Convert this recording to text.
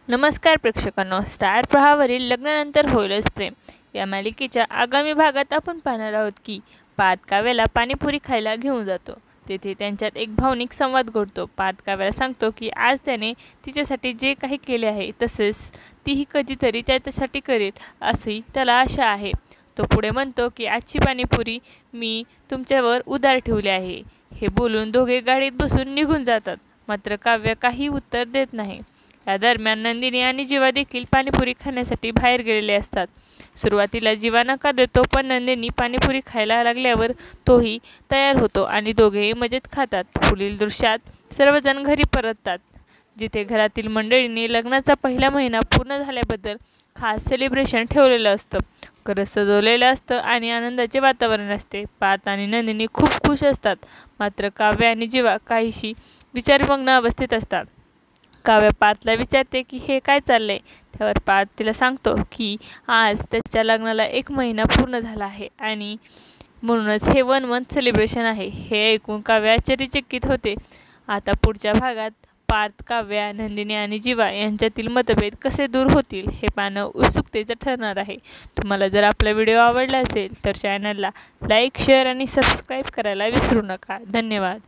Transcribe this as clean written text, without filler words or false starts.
नमस्कार प्रेक्षकांनो, स्टार प्रवाहावरील लग्नानंतर होईलच प्रेम या मालिकेच्या आगामी भागात आपण पाहणार आहोत की पार्थ काव्याला पाणीपुरी खायला घेऊन जातो. तेथे त्यांच्यात एक भावनिक संवाद घडतो. पार्थ काव्याला सांगतो की आज त्याने तिच्यासाठी जे काही केले आहे तसेच तीही कधीतरी त्याच्यासाठी करेल अशी त्याला आशा आहे. तो पुढे म्हणतो की आजची पाणीपुरी मी तुमच्यावर उधार ठेवले आहे. हे बोलून दोघे गाडीत बसून निघून जातात. मात्र काव्य काही उत्तर देत नाही. या दरम्यान नंदिनी आणि जीवा देखील पाणीपुरी खाण्यासाठी बाहेर गेलेले असतात. सुरुवातीला जीवा नकार देतो, पण नंदिनी पाणीपुरी खायला लागल्यावर तोही तयार होतो आणि दोघेही मजेत खातात. पुढील दृश्यात सर्वजण घरी परततात, जिथे घरातील मंडळींनी लग्नाचा पहिला महिना पूर्ण झाल्याबद्दल खास सेलिब्रेशन ठेवलेलं असतं. घर सजवलेलं असतं आणि आनंदाचे वातावरण असते. पार्थ आणि नंदिनी खूप खुश असतात, मात्र काव्य आणि जीवा काहीशी विचारमग्न अवस्थेत असतात. काव्य पार्थला विचारते की हे काय चाललंय. त्यावर पार्थ तिला सांगतो की आज त्याच्या लग्नाला 1 महिना पूर्ण झाला आहे आणि म्हणूनच हे 1 मंथ सेलिब्रेशन आहे. हे ऐकून काव्य आश्चर्यचकित होते. आता पुढच्या भागात पार्थ, काव्य, नंदिनी आणि जीवा यांच्यातील मतभेद कसे दूर होतील हे पाहणं उत्सुकतेचं ठरणार आहे. तुम्हाला जर आपला व्हिडिओ आवडला असेल तर चॅनलला लाईक, शेअर आणि सबस्क्राईब करायला विसरू नका. धन्यवाद.